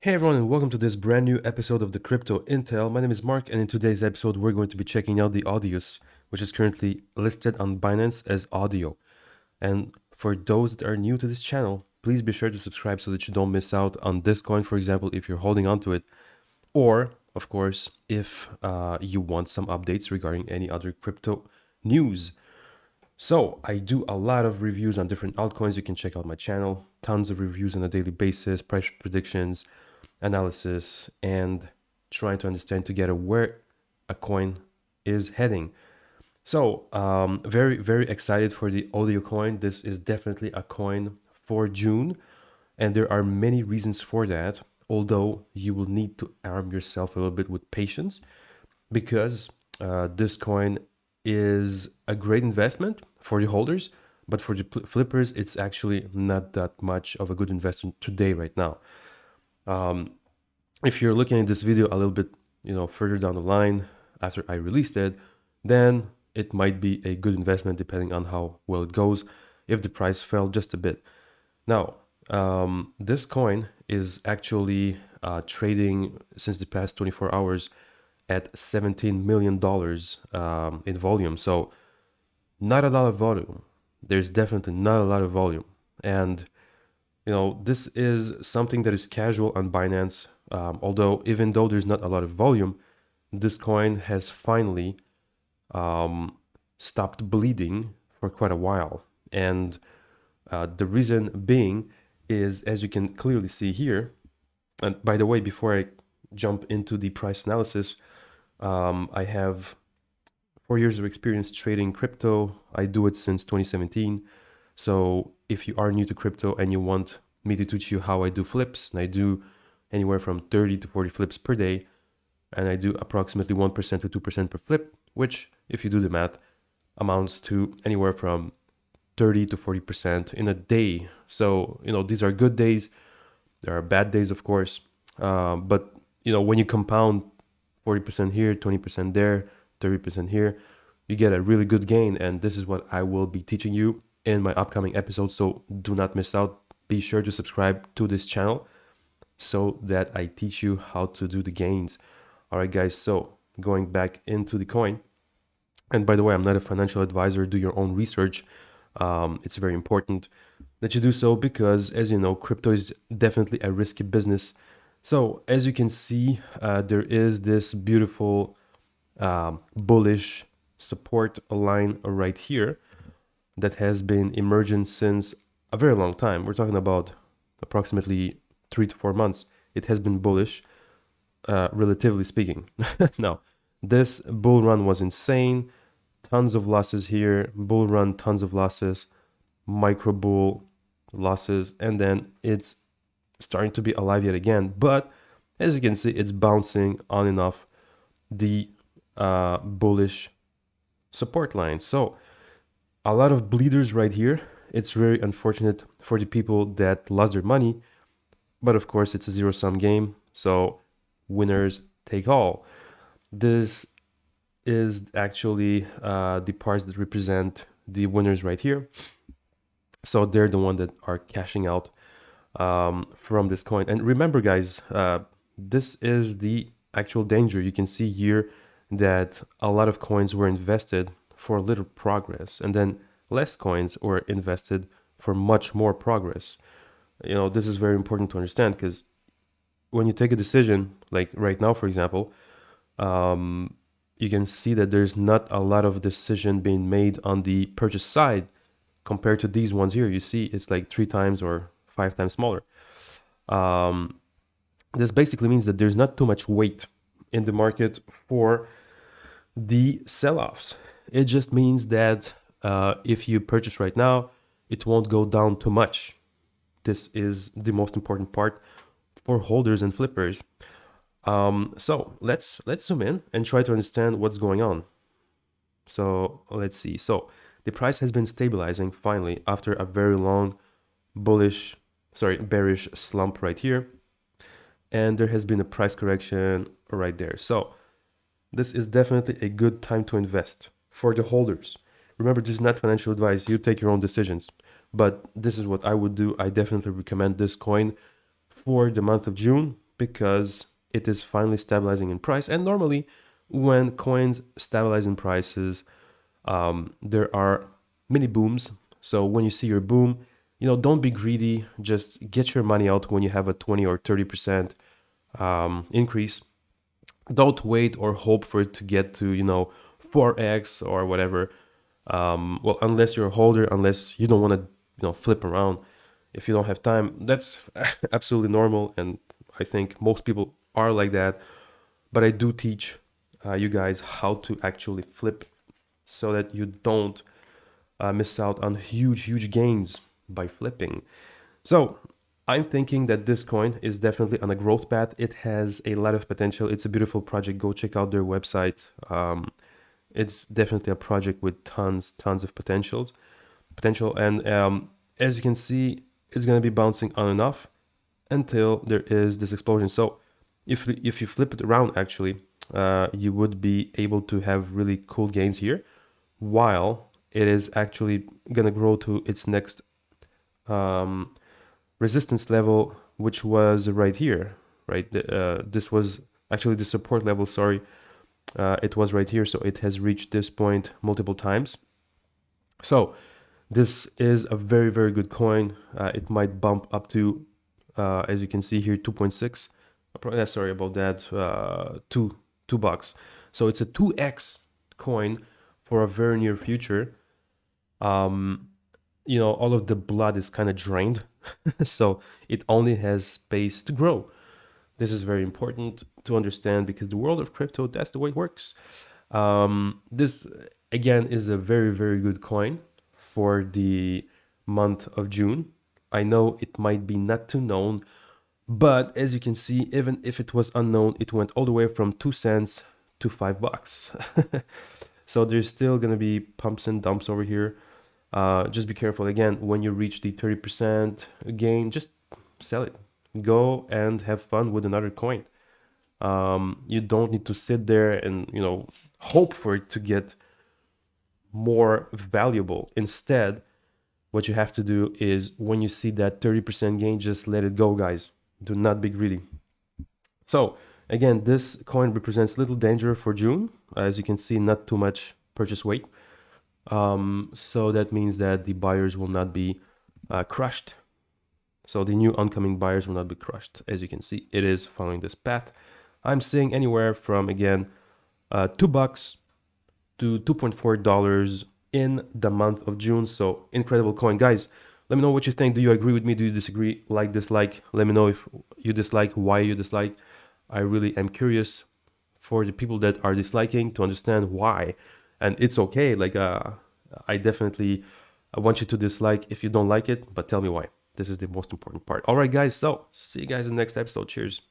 Hey everyone, and welcome to this brand new episode of the Crypto Intel. My name is Mark, and in today's episode, we're going to be checking out the Audius, which is currently listed on Binance as Audio. And for those that are new to this channel, please be sure to subscribe so that you don't miss out on this coin, for example, if you're holding on to it, or of course, if you want some updates regarding any other crypto news. So I do a lot of reviews on different altcoins. You can check out my channel. Tons of reviews on a daily basis, price predictions, analysis, and trying to understand together where a coin is heading. So very, very excited for the audio coin. This is definitely a coin for June. And there are many reasons for that, although you will need to arm yourself a little bit with patience because this coin is a great investment for the holders, but for the flippers, it's actually not that much of a good investment today, right now. If you're looking at this video a little bit, further down the line after I released it, then it might be a good investment depending on how well it goes if the price fell just a bit. Now, this coin is actually trading since the past 24 hours at $17 million in volume. So not a lot of volume. There's definitely not a lot of volume. And, this is something that is casual on Binance. Although, even though there's not a lot of volume, this coin has finally stopped bleeding for quite a while. And the reason being is, as you can clearly see here, and by the way, before I jump into the price analysis, I have 4 years of experience trading crypto. I do it since 2017. So if you are new to crypto and you want me to teach you how I do flips, and I do anywhere from 30 to 40 flips per day, and I do approximately 1% to 2% per flip, which, if you do the math, amounts to anywhere from 30 to 40% in a day. So, these are good days. There are bad days, of course. But, when you compound 40% here, 20% there, 30% here, you get a really good gain. And this is what I will be teaching you in my upcoming episodes. So do not miss out. Be sure to subscribe to this channel so that I teach you how to do the gains. All right, guys. So going back into the coin. And by the way, I'm not a financial advisor. Do your own research. It's very important that you do so because, as you know, crypto is definitely a risky business. So as you can see, there is this beautiful bullish support line right here that has been emerging since a very long time. We're talking about approximately 3 to 4 months. It has been bullish, relatively speaking. Now, this bull run was insane. Tons of losses here. Bull run, tons of losses. Micro bull losses. And then it's starting to be alive yet again. But as you can see, it's bouncing on and off the bullish support line. So a lot of bleeders right here. It's very unfortunate for the people that lost their money. But of course, it's a zero-sum game. So winners take all. This is actually the parts that represent the winners right here. So they're the one that are cashing out from this coin. And remember, guys, this is the actual danger. You can see here that a lot of coins were invested for little progress, and then less coins were invested for much more progress. This is very important to understand because when you take a decision, like right now, for example, you can see that there's not a lot of decision being made on the purchase side compared to these ones here. You see it's like 3 times or 5 times smaller. This basically means that there's not too much weight in the market for the sell-offs. It just means that if you purchase right now, it won't go down too much. This is the most important part for holders and flippers. So let's zoom in and try to understand what's going on. So let's see. So the price has been stabilizing finally after a very long bearish slump right here. And there has been a price correction right there. So this is definitely a good time to invest for the holders. Remember, this is not financial advice. You take your own decisions. But this is what I would do. I definitely recommend this coin for the month of June because it is finally stabilizing in price. And normally, when coins stabilize in prices, there are mini booms. So when you see your boom, don't be greedy. Just get your money out when you have a 20 or 30% increase. Don't wait or hope for it to get to 4x or whatever. Well, unless you're a holder, unless you don't want to flip around. If you don't have time, that's absolutely normal, and I think most people are like that. But I do teach you guys how to actually flip so that you don't miss out on huge gains by flipping. So I'm thinking that this coin is definitely on a growth path. It has a lot of potential. It's a beautiful project. Go check out their website. It's definitely a project with tons of potential, and as you can see, it's going to be bouncing on and off until there is this explosion. So if you flip it around, actually, you would be able to have really cool gains here, while it is actually going to grow to its next resistance level, which was right here, right? This was actually the support level, sorry. It was right here, so it has reached this point multiple times. So this is a very good coin. It might bump up to, as you can see here, 2.6. Sorry about that, two bucks. So it's a 2x coin for a very near future. All of the blood is kind of drained, so it only has space to grow. This is very important to understand because the world of crypto, that's the way it works. This, again, is a very good coin for the month of June. I know it might be not too known, but as you can see, even if it was unknown, it went all the way from 2 cents to $5. So there's still going to be pumps and dumps over here. Just be careful. Again, when you reach the 30% gain, just sell it. Go and have fun with another coin. You don't need to sit there and hope for it to get more valuable. Instead, what you have to do is when you see that 30% gain, just let it go, guys. Do not be greedy. So again, this coin represents little danger for June. As you can see, not too much purchase weight. So that means that the buyers will not be crushed. So the new oncoming buyers will not be crushed. As you can see, it is following this path. I'm seeing anywhere from, again, $2 to $2.4 in the month of June. So incredible coin. Guys, let me know what you think. Do you agree with me? Do you disagree? Like, dislike? Let me know if you dislike, why you dislike. I really am curious for the people that are disliking to understand why. And it's okay. Like, I definitely want you to dislike if you don't like it, but tell me why. This is the most important part. All right, guys. So see you guys in the next episode. Cheers.